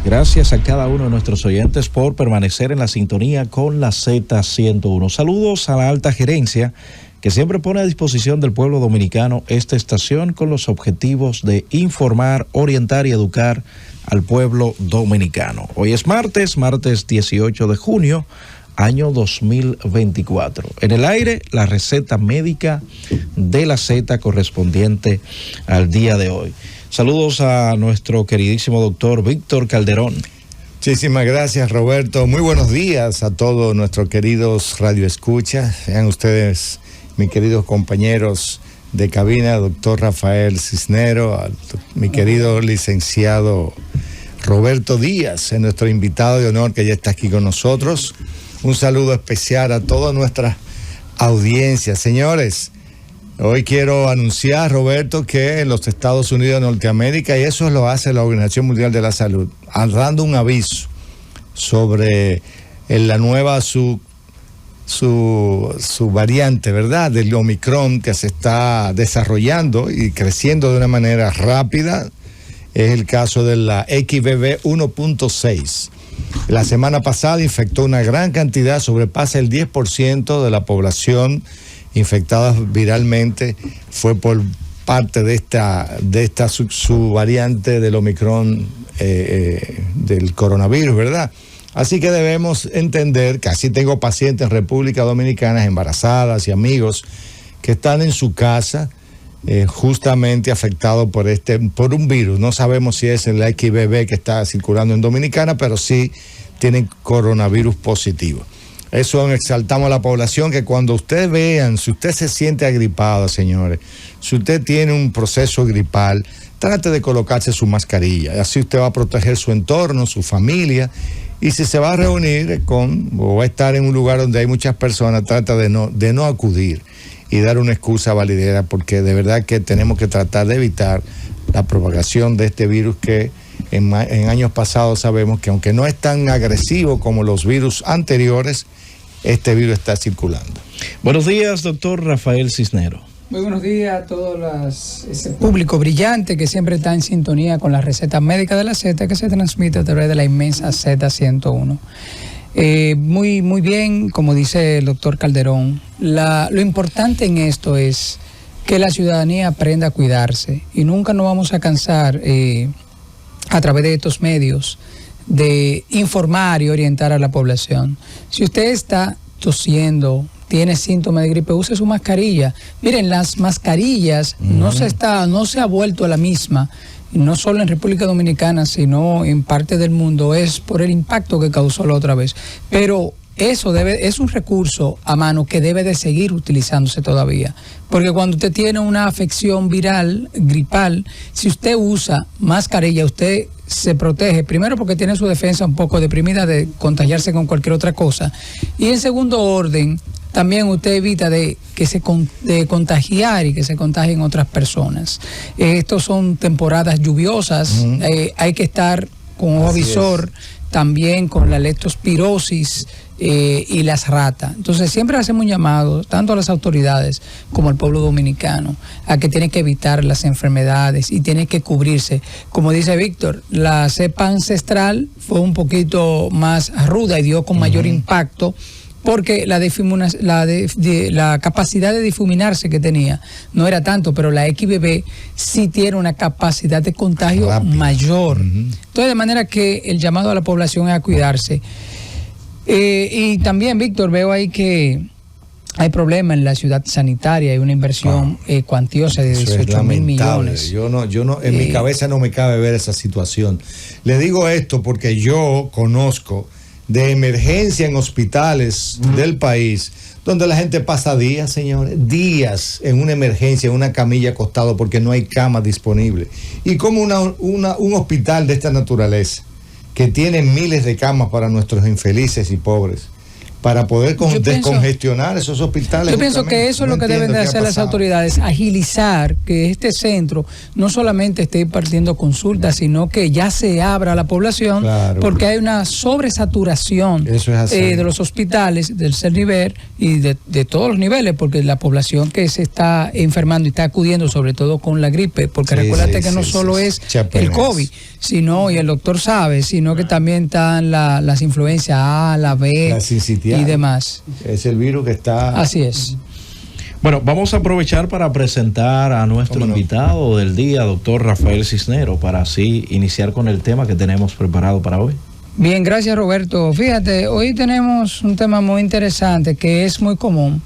Gracias a cada uno de nuestros oyentes por permanecer en la sintonía con la Z101. Saludos a la alta gerencia que siempre pone a disposición del pueblo dominicano esta estación con los objetivos de informar, orientar y educar al pueblo dominicano. Hoy es martes 18 de junio, año 2024. En el aire, la receta médica de la Z correspondiente al día de hoy. Saludos a nuestro queridísimo doctor Víctor Calderón. Muchísimas gracias, Roberto. Muy buenos días a todos nuestros queridos radioescuchas. Sean ustedes, mis queridos compañeros de cabina, doctor Rafael Cisnero, mi querido licenciado Roberto Díaz, nuestro invitado de honor que ya está aquí con nosotros. Un saludo especial a toda nuestra audiencia. Señores, hoy quiero anunciar, Roberto, que en los Estados Unidos de Norteamérica, y eso lo hace la Organización Mundial de la Salud, dando un aviso sobre la nueva su variante, ¿verdad?, del Omicron que se está desarrollando y creciendo de una manera rápida. Es el caso de la XBB 1.6. La semana pasada infectó una gran cantidad, sobrepasa el 10% de la población infectada viralmente, fue por parte de esta subvariante del Omicron del coronavirus, ¿verdad? Así que debemos entender que así tengo pacientes en República Dominicana, embarazadas y amigos que están en su casa justamente afectados por un virus. No sabemos si es el XBB que está circulando en Dominicana, pero sí tienen coronavirus positivo. Eso exaltamos a la población, que cuando ustedes vean, si usted se siente agripado, señores, si usted tiene un proceso gripal, trate de colocarse su mascarilla. Así usted va a proteger su entorno, su familia. Y si se va a reunir o va a estar en un lugar donde hay muchas personas, trata de no acudir y dar una excusa validera, porque de verdad que tenemos que tratar de evitar la propagación de este virus que en años pasados sabemos que, aunque no es tan agresivo como los virus anteriores, este virus está circulando. Buenos días, doctor Rafael Cisnero. Muy buenos días a todo ese público brillante que siempre está en sintonía con la receta médica de la Z, que se transmite a través de la inmensa Z101. Muy bien, como dice el doctor Calderón, lo importante en esto es que la ciudadanía aprenda a cuidarse, y nunca nos vamos a cansar a través de estos medios de informar y orientar a la población. Si usted está tosiendo, tiene síntomas de gripe, use su mascarilla. Miren, las mascarillas no se ha vuelto a la misma, no solo en República Dominicana, sino en parte del mundo, es por el impacto que causó la otra vez. Pero eso es un recurso a mano que debe de seguir utilizándose todavía. Porque cuando usted tiene una afección viral, gripal, si usted usa mascarilla, usted se protege, primero porque tiene su defensa un poco deprimida de contagiarse con cualquier otra cosa. Y en segundo orden, también usted evita de contagiar y que se contagien otras personas. Estos son temporadas lluviosas, hay que estar con ojo visor, también con la leptospirosis y las ratas. Entonces siempre hacemos un llamado, tanto a las autoridades como al pueblo dominicano, a que tiene que evitar las enfermedades y tiene que cubrirse. Como dice Víctor, la cepa ancestral fue un poquito más ruda y dio con mayor impacto, porque la capacidad de difuminarse que tenía no era tanto, pero la XBB sí tiene una capacidad de contagio mayor. Entonces, de manera que el llamado a la población es a cuidarse. Y también, Víctor, veo ahí que hay problemas en la ciudad sanitaria, hay una inversión cuantiosa de 18,000 millones. Yo no, en mi cabeza no me cabe ver esa situación. Le digo esto porque yo conozco de emergencia en hospitales del país, donde la gente pasa días, señores, días en una emergencia, en una camilla acostado porque no hay cama disponible. Y como un hospital de esta naturaleza, que tiene miles de camas para nuestros infelices y pobres, para poder descongestionar esos hospitales. Yo pienso que eso es lo que deben de hacer las autoridades, agilizar que este centro no solamente esté impartiendo consultas, sino que ya se abra a la población, porque hay una sobresaturación de los hospitales, del tercer nivel y de todos los niveles, porque la población que se está enfermando y está acudiendo, sobre todo con la gripe, porque recuérdate que no solo es el COVID, sino, y el doctor sabe, sino que también están las influencias A, la B, y demás. Es el virus que está... Así es. Bueno, vamos a aprovechar para presentar a nuestro invitado del día, doctor Rafael Cisnero, para así iniciar con el tema que tenemos preparado para hoy. Bien, gracias Roberto. Fíjate, hoy tenemos un tema muy interesante que es muy común,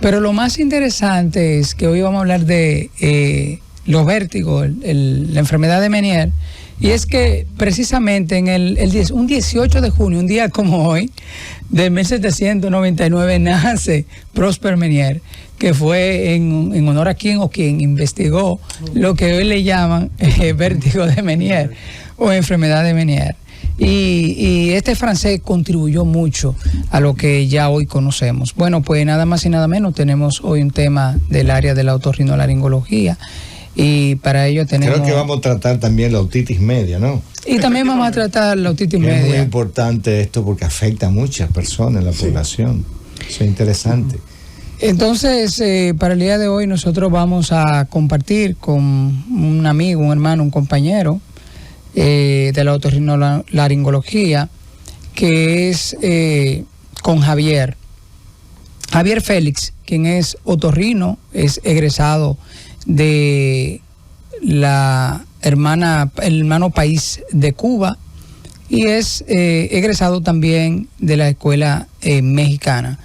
pero lo más interesante es que hoy vamos a hablar de los vértigos, la enfermedad de Meniere. Y es que precisamente en un 18 de junio, un día como hoy, de 1799, nace Prosper Meniere, que fue en honor a quien investigó lo que hoy le llaman vértigo de Meniere o enfermedad de Meniere. Y este francés contribuyó mucho a lo que ya hoy conocemos. Bueno, pues nada más y nada menos, tenemos hoy un tema del área de la otorrinolaringología. Y para ello tenemos... Creo que vamos a tratar también la otitis media, ¿no? Y también vamos a tratar la otitis media. Es muy importante esto porque afecta a muchas personas en la población. Eso es interesante. Entonces, para el día de hoy nosotros vamos a compartir con un amigo, un hermano, un compañero de la otorrinolaringología, que es con Javier Félix, quien es otorrino, es egresado de el hermano país de Cuba y es egresado también de la escuela mexicana.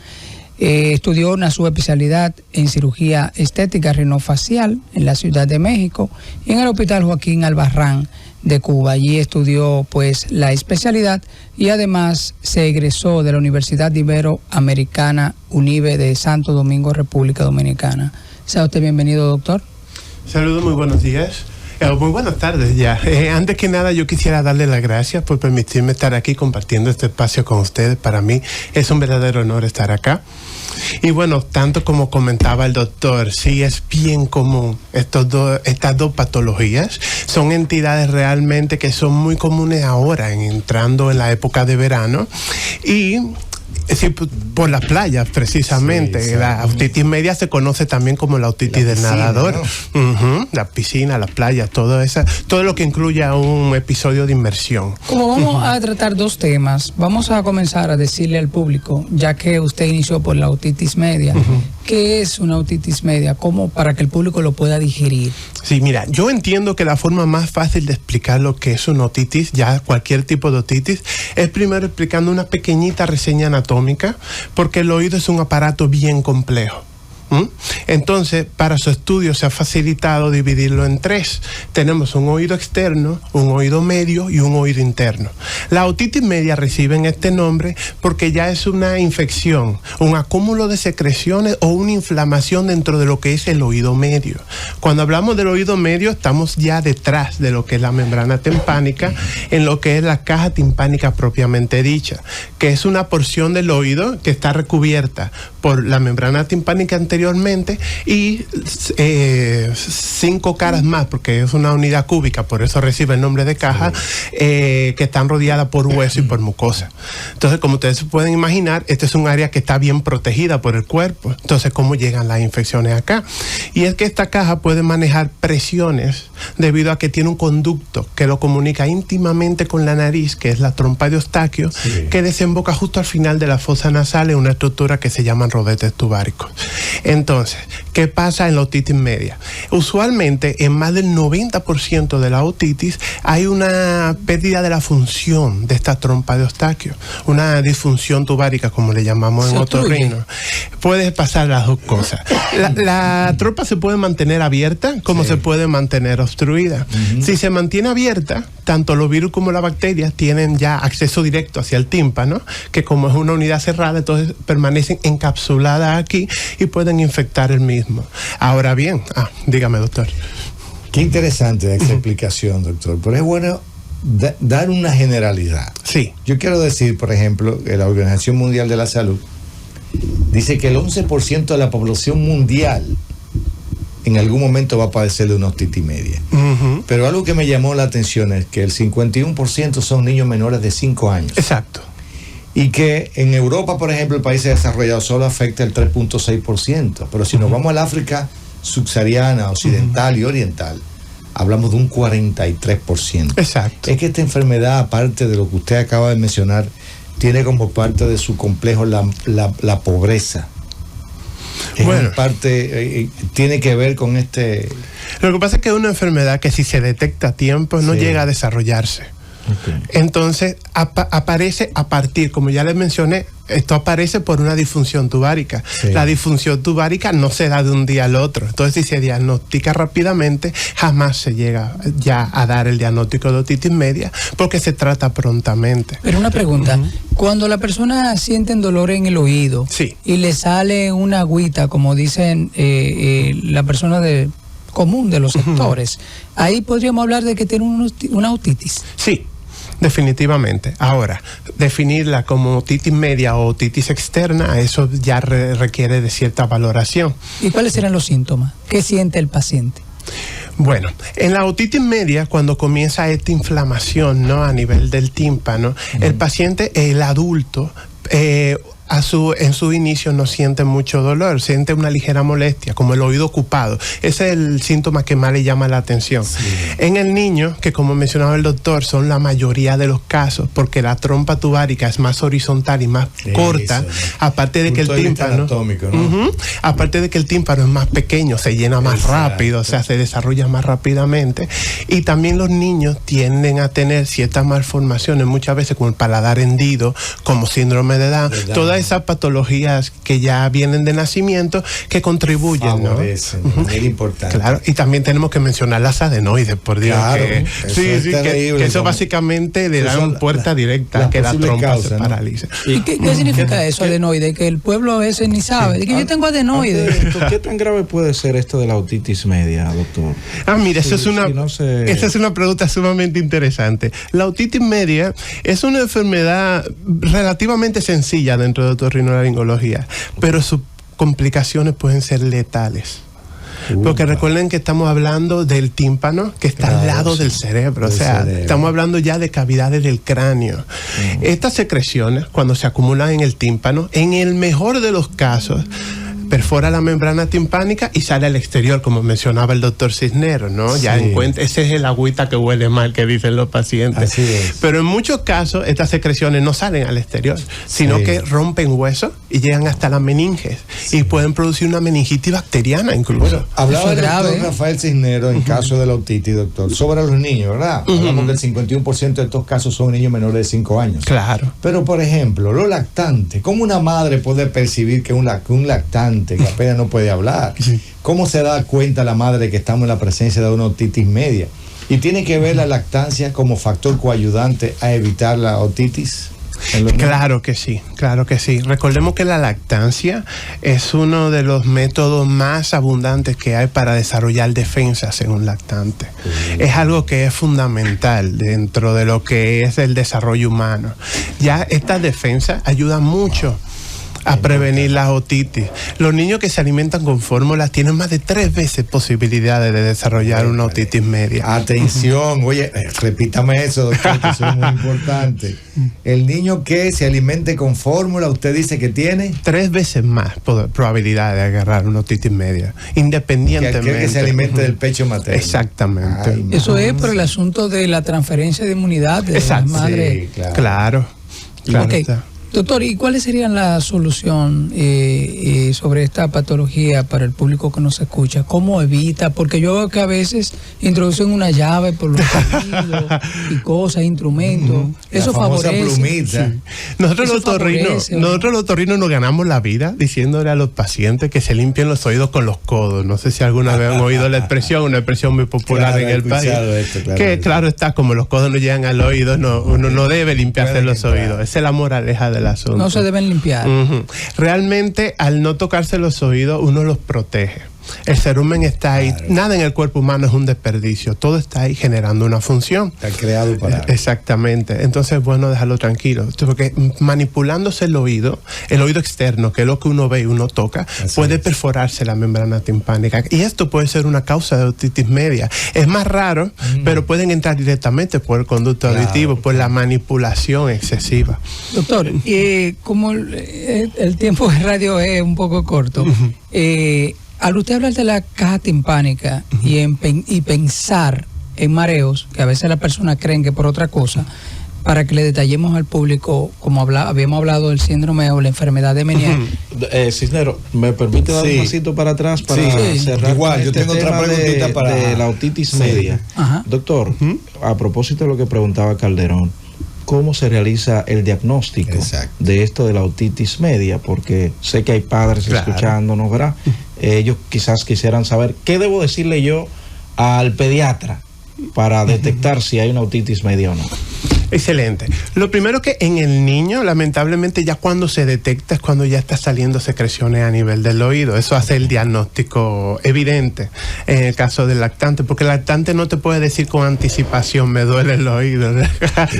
Estudió una subespecialidad en cirugía estética rinofacial en la Ciudad de México y en el Hospital Joaquín Albarrán de Cuba. Allí estudió pues la especialidad y además se egresó de la Universidad Iberoamericana UNIBE de Santo Domingo, República Dominicana. Sea usted bienvenido, doctor. Saludos, muy buenos días. Muy buenas tardes ya. Antes que nada, yo quisiera darle las gracias por permitirme estar aquí compartiendo este espacio con ustedes. Para mí es un verdadero honor estar acá. Y bueno, tanto como comentaba el doctor, sí es bien común estas dos patologías. Son entidades realmente que son muy comunes ahora, entrando en la época de verano. Y... sí, por las playas, precisamente. Sí, la otitis media se conoce también como la otitis del nadador. ¿No? La piscina, las playas, todo lo que incluya un episodio de inmersión. Como vamos a tratar dos temas, vamos a comenzar a decirle al público, ya que usted inició por la otitis media, ¿qué es una otitis media? ¿Cómo para que el público lo pueda digerir? Sí, mira, yo entiendo que la forma más fácil de explicar lo que es una otitis, ya cualquier tipo de otitis, es primero explicando una pequeñita reseña anatómica, porque el oído es un aparato bien complejo. Entonces, para su estudio se ha facilitado dividirlo en tres. Tenemos un oído externo, un oído medio y un oído interno. La otitis media reciben este nombre porque ya es una infección, un acúmulo de secreciones o una inflamación dentro de lo que es el oído medio. Cuando hablamos del oído medio, estamos ya detrás de lo que es la membrana timpánica, en lo que es la caja timpánica propiamente dicha, que es una porción del oído que está recubierta por la membrana timpánica anteriormente y 5 caras más, porque es una unidad cúbica, por eso recibe el nombre de caja, que están rodeadas por hueso y por mucosa. Entonces, como ustedes se pueden imaginar, este es un área que está bien protegida por el cuerpo. Entonces, ¿cómo llegan las infecciones acá? Y es que esta caja puede manejar presiones debido a que tiene un conducto que lo comunica íntimamente con la nariz, que es la trompa de Eustaquio, que desemboca justo al final de la fosa nasal en una estructura que se llaman rodetes tubáricos. Entonces, ¿qué pasa en la otitis media? Usualmente, en más del 90% de la otitis, hay una pérdida de la función de esta trompa de Eustaquio, una disfunción tubárica, como le llamamos en otorrino. Puede pasar las dos cosas. La trompa se puede mantener abierta, como se puede mantener obstruida. Si se mantiene abierta, tanto los virus como las bacterias tienen ya acceso directo hacia el tímpano, que como es una unidad cerrada, entonces permanecen encapsuladas aquí y pueden infectar el mismo. Ahora bien, dígame, doctor. Qué interesante esa explicación, doctor. Pero es bueno dar una generalidad. Sí. Yo quiero decir, por ejemplo, que la Organización Mundial de la Salud dice que el 11% de la población mundial en algún momento va a padecer de una otitis media. Uh-huh. Pero algo que me llamó la atención es que el 51% son niños menores de 5 años. Exacto. Y que en Europa, por ejemplo, el país desarrollado solo afecta el 3.6%. Pero si nos vamos al África subsahariana, occidental y oriental, hablamos de un 43%. Exacto. Es que esta enfermedad, aparte de lo que usted acaba de mencionar, tiene como parte de su complejo la pobreza. Bueno, parte tiene que ver con este. Lo que pasa es que es una enfermedad que si se detecta a tiempo no llega a desarrollarse. Okay. Entonces aparece a partir, como ya les mencioné, esto aparece por una disfunción tubárica. Sí. La disfunción tubárica no se da de un día al otro. Entonces, si se diagnostica rápidamente, jamás se llega ya a dar el diagnóstico de otitis media porque se trata prontamente. Pero una pregunta, cuando la persona siente dolor en el oído Sí. y le sale una agüita, como dicen la persona común de los sectores, ahí podríamos hablar de que tiene una otitis. Sí. Definitivamente. Ahora, definirla como otitis media o otitis externa, eso ya requiere de cierta valoración. ¿Y cuáles serán los síntomas? ¿Qué siente el paciente? Bueno, en la otitis media, cuando comienza esta inflamación, ¿no?, a nivel del tímpano, el paciente, el adulto, en su inicio no siente mucho dolor, siente una ligera molestia, como el oído ocupado. Ese es el síntoma que más le llama la atención. Sí. En el niño, que como mencionaba el doctor, son la mayoría de los casos, porque la trompa tubárica es más horizontal y más corta, aparte de que el tímpano, ¿no? Aparte de que el tímpano es más pequeño, se llena más rápido, o sea, se desarrolla más rápidamente. Y también los niños tienden a tener ciertas malformaciones, muchas veces como el paladar hendido, como síndrome de Down, todas esas patologías que ya vienen de nacimiento que contribuyen, ¿no? Es importante. Claro, y también tenemos que mencionar las adenoides, por Dios. Claro, que, que eso básicamente le da una puerta directa a que la trompa se paralice. ¿Y qué significa eso, adenoide? Que el pueblo a veces ni sabe. Que yo tengo adenoide. ¿Qué tan grave puede ser esto de la otitis media, doctor? Mira, esa es una pregunta sumamente interesante. La otitis media es una enfermedad relativamente sencilla dentro de otorrinolaringología, pero sus complicaciones pueden ser letales. Porque recuerden que estamos hablando del tímpano que está al lado del cerebro, o sea, estamos hablando ya de cavidades del cráneo. Estas secreciones, cuando se acumulan en el tímpano, en el mejor de los casos, perfora la membrana timpánica y sale al exterior, como mencionaba el doctor Cisneros, ¿no? Sí. Ya encuentra, ese es el agüita que huele mal que dicen los pacientes. Así es. Pero en muchos casos estas secreciones no salen al exterior, sino que rompen huesos y llegan hasta la meninges y pueden producir una meningitis bacteriana incluso. Bueno, hablaba el grave, doctor Rafael Cisneros en caso de la otitis, doctor, sobre los niños, ¿verdad? Hablamos que el 51% de estos casos son niños menores de 5 años. Claro. Pero, por ejemplo, los lactantes, ¿cómo una madre puede percibir que un lactante que apenas no puede hablar? Sí. ¿Cómo se da cuenta la madre que estamos en la presencia de una otitis media? ¿Y tiene que ver la lactancia como factor coayudante a evitar la otitis? Claro que sí, claro que sí. Recordemos que la lactancia es uno de los métodos más abundantes que hay para desarrollar defensas en un lactante. Es algo que es fundamental dentro de lo que es el desarrollo humano. Ya estas defensas ayudan mucho a prevenir la otitis. Los niños que se alimentan con fórmulas tienen más de 3 veces posibilidades de desarrollar una otitis media. Atención, oye, repítame eso, doctor, que eso es muy importante. El niño que se alimente con fórmula, usted dice que tiene 3 veces más probabilidad de agarrar una otitis media, independientemente. que aquel que se alimente del pecho materno. Exactamente. Ay, Eso es por el asunto de la transferencia de inmunidad de la madre. Sí, Claro. Okay. Está. Doctor, ¿y cuáles serían la solución sobre esta patología para el público que nos escucha? ¿Cómo evita? Porque yo veo que a veces introducen una llave por los oídos y cosas, instrumentos. Eso favorece. Plumita. Sí. Nosotros los otorrinos nos ganamos la vida diciéndole a los pacientes que se limpien los oídos con los codos. No sé si alguna vez han oído la expresión, una expresión muy popular en el país. Que claro está, como los codos no llegan al oído, uno no debe limpiarse los oídos. Esa es la moraleja del asunto. No se deben limpiar. Realmente, al no tocarse los oídos, uno los protege. El cerumen está ahí. Claro. Nada en el cuerpo humano es un desperdicio. Todo está ahí generando una función. Está creado para... Exactamente. Entonces es bueno dejarlo tranquilo. Porque manipulándose el oído externo, que es lo que uno ve y uno toca, Así puede es. perforarse la membrana timpánica. Y esto puede ser una causa de otitis media. Es más raro, pero pueden entrar directamente por el conducto Claro, auditivo, por la manipulación excesiva. Doctor, como el tiempo de radio es un poco corto, al usted hablar de la caja timpánica y pensar en mareos, que a veces las personas creen que por otra cosa, para que le detallemos al público, como habíamos hablado del síndrome o la enfermedad de Meniere. Cisnero, ¿me permite dar un pasito para atrás para Sí. cerrar Igual, con yo este tengo otra tema preguntita para... de la otitis media? Ajá. Doctor, a propósito de lo que preguntaba Calderón, ¿cómo se realiza el diagnóstico Exacto. de esto de la otitis media? Porque sé que hay padres Claro. escuchándonos, ¿verdad? Ellos quizás quisieran saber qué debo decirle yo al pediatra para detectar si hay una otitis media o no. Excelente. Lo primero que en el niño, lamentablemente, ya cuando se detecta es cuando ya está saliendo secreciones a nivel del oído. Eso hace el diagnóstico evidente en el caso del lactante, porque el lactante no te puede decir con anticipación, me duele el oído.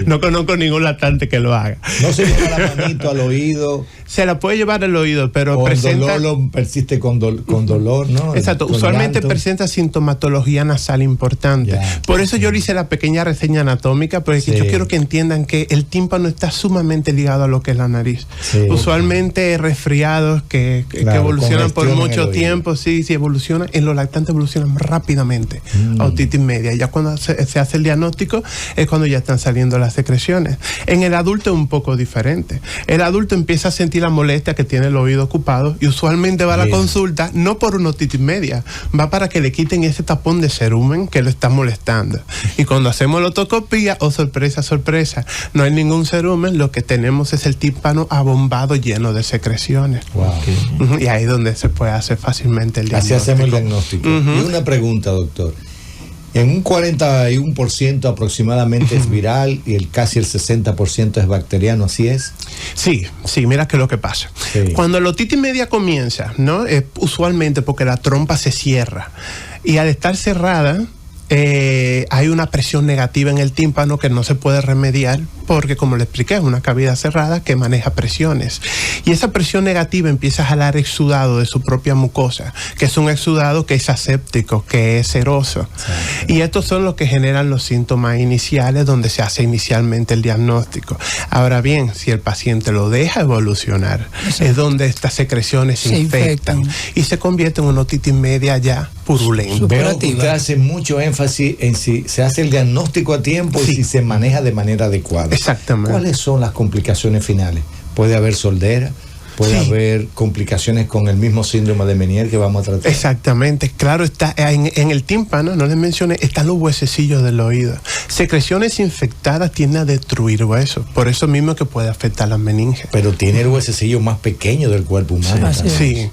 No conozco ningún lactante que lo haga. No se lleva la manito al oído. Se la puede llevar al oído, pero O el presenta... dolor lo persiste con dolor, ¿no? Exacto, Con usualmente llanto. presenta sintomatología nasal importante. Ya. Por eso yo le hice la pequeña reseña anatómica, porque Sí. yo quiero que entiendan que el tímpano está sumamente ligado a lo que es la nariz. Sí. Usualmente resfriados que Claro, evolucionan por congestión en el mucho oído. tiempo, sí evolucionan, en los lactantes evolucionan rápidamente a otitis media. Ya cuando se hace el diagnóstico es cuando ya están saliendo las secreciones. En el adulto es un poco diferente. El adulto empieza a sentir la molestia que tiene el oído ocupado y usualmente va a la Bien. consulta no por una otitis media, va para que le quiten ese tapón de cerumen que lo está molestando. Y cuando hacemos la otoscopía, oh sorpresa, sorpresa, no hay ningún cerumen, lo que tenemos es el tímpano abombado lleno de secreciones. Wow. Ujú, y ahí es donde se puede hacer fácilmente el Así diagnóstico. hacemos el diagnóstico. Y una pregunta, doctor. En un 41% aproximadamente es viral y casi el 60% es bacteriano, ¿así es? Sí, mira qué es lo que pasa. Sí. Cuando la otitis media comienza, ¿no? Usualmente porque la trompa se cierra y al estar cerrada hay una presión negativa en el tímpano que no se puede remediar porque, como le expliqué, es una cavidad cerrada que maneja presiones. Y esa presión negativa empieza a jalar exudado de su propia mucosa, que es un exudado que es aséptico, que es seroso. Y estos son los que generan los síntomas iniciales donde se hace inicialmente el diagnóstico. Ahora bien, si el paciente lo deja evolucionar, es donde estas secreciones se infectan y se convierte en una otitis media ya purulenta. Veo que usted hace mucho énfasis en si se hace el diagnóstico a tiempo y si se maneja de manera adecuada. Exactamente. ¿Cuáles son las complicaciones finales? ¿Puede haber soldera? ¿Puede haber complicaciones con el mismo síndrome de Meniere que vamos a tratar? Exactamente, claro, está en el tímpano, no les mencioné, están los huesecillos del oído. Secreciones infectadas tienden a destruir huesos, por eso mismo que puede afectar las meninges. Pero tiene el huesecillo más pequeño del cuerpo humano. Sí, Sí,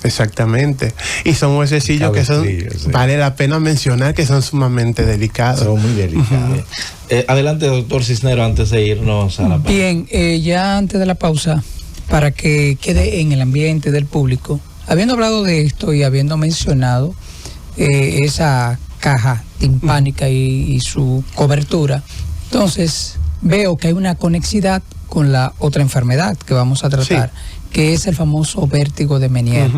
exactamente. Y son huesecillos que son, sí. vale la pena mencionar que son sumamente delicados. Son muy delicados. Adelante, doctor Cisneros, antes de irnos a la pausa. Bien, ya antes de la pausa, para que quede en el ambiente del público, habiendo hablado de esto y habiendo mencionado esa caja timpánica y su cobertura, entonces veo que hay una conexidad con la otra enfermedad que vamos a tratar, que es el famoso vértigo de Meniere.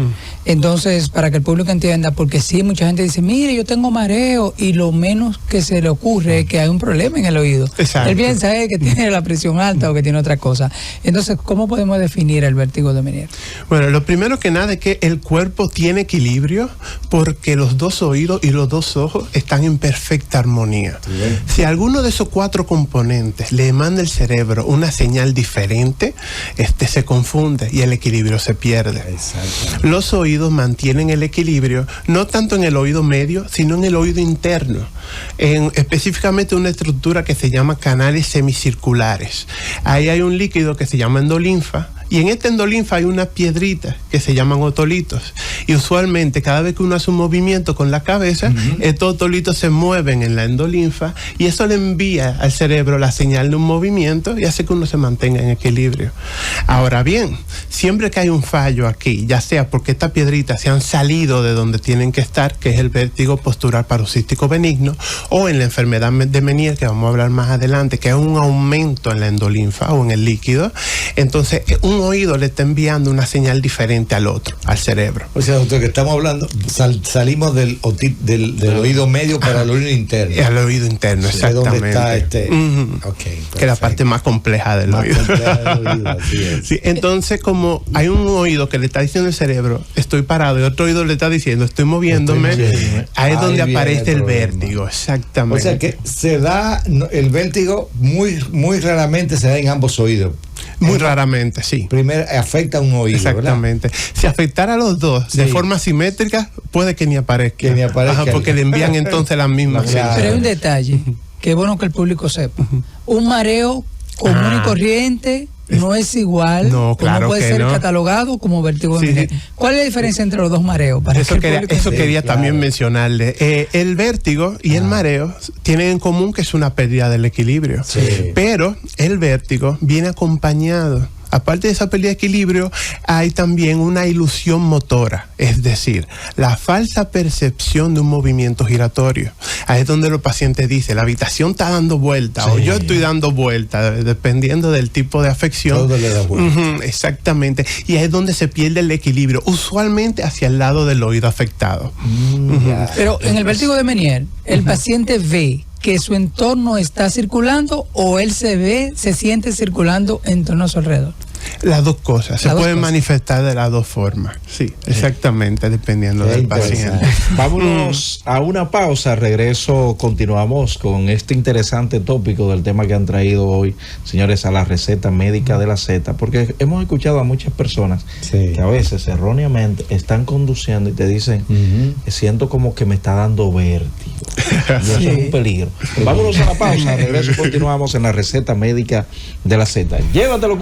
Entonces, para que el público entienda, porque sí, mucha gente dice, mire, yo tengo mareo, y lo menos que se le ocurre es que hay un problema en el oído. Exacto. Él piensa que tiene la presión alta o que tiene otra cosa. Entonces, ¿cómo podemos definir el vértigo de Meniere? Bueno, lo primero que nada es que el cuerpo tiene equilibrio porque los dos oídos y los dos ojos están en perfecta armonía. Si alguno de esos cuatro componentes le manda el cerebro una señal diferente, se confunde y el equilibrio se pierde. Exacto. Los oídos mantienen el equilibrio, no tanto en el oído medio, sino en el oído interno, en específicamente una estructura que se llama canales semicirculares. Ahí hay un líquido que se llama endolinfa Y en esta endolinfa hay unas piedritas que se llaman otolitos. Y usualmente cada vez que uno hace un movimiento con la cabeza, estos otolitos se mueven en la endolinfa y eso le envía al cerebro la señal de un movimiento y hace que uno se mantenga en equilibrio. Ahora bien, siempre que hay un fallo aquí, ya sea porque estas piedritas se han salido de donde tienen que estar, que es el vértigo postural paroxístico benigno, o en la enfermedad de Meniere, que vamos a hablar más adelante, que es un aumento en la endolinfa o en el líquido, entonces un oído le está enviando una señal diferente al otro, al cerebro. O sea, doctor, que estamos hablando, salimos del oído medio para el oído interno. Al oído interno, sí, exactamente. ¿Dónde está Okay, que es la parte más compleja del oído. Así es. Sí, entonces, como hay un oído que le está diciendo el cerebro, estoy parado, y otro oído le está diciendo, estoy moviéndome, ahí es donde aparece el vértigo, exactamente. O sea que se da, el vértigo muy raramente se da en ambos oídos. Muy raramente, sí. Primero afecta a un oído, exactamente, ¿verdad? Si afectara a los dos de forma simétrica, puede que ni aparezca. Porque le envían entonces las mismas señales. Pero hay un detalle que es bueno que el público sepa. Un mareo común y corriente no es igual, no, claro, no puede ser catalogado como vértigo de Meniere. ¿Cuál es la diferencia entre los dos mareos? Para eso quería también mencionarle. El vértigo y el mareo tienen en común que es una pérdida del equilibrio, pero el vértigo viene acompañado. Aparte de esa pérdida de equilibrio, hay también una ilusión motora, es decir, la falsa percepción de un movimiento giratorio. Ahí es donde los pacientes dicen, la habitación está dando vuelta, o yo estoy dando vuelta, dependiendo del tipo de afección. Todo le da vuelta. Exactamente. Y ahí es donde se pierde el equilibrio, usualmente hacia el lado del oído afectado. Pero en el vértigo de Meniere, el paciente ve que su entorno está circulando o él se siente circulando en torno a su alrededor. Las dos cosas, se pueden manifestar de las dos formas. Sí, exactamente, dependiendo del paciente. Vámonos a una pausa, regreso, continuamos con este interesante tópico del tema que han traído hoy, señores, a la receta médica de la Z, porque hemos escuchado a muchas personas que a veces erróneamente están conduciendo y te dicen, siento como que me está dando vértigo. Y eso es un peligro. Vámonos a la pausa, regreso, continuamos en la receta médica de la Z. Llévatelo.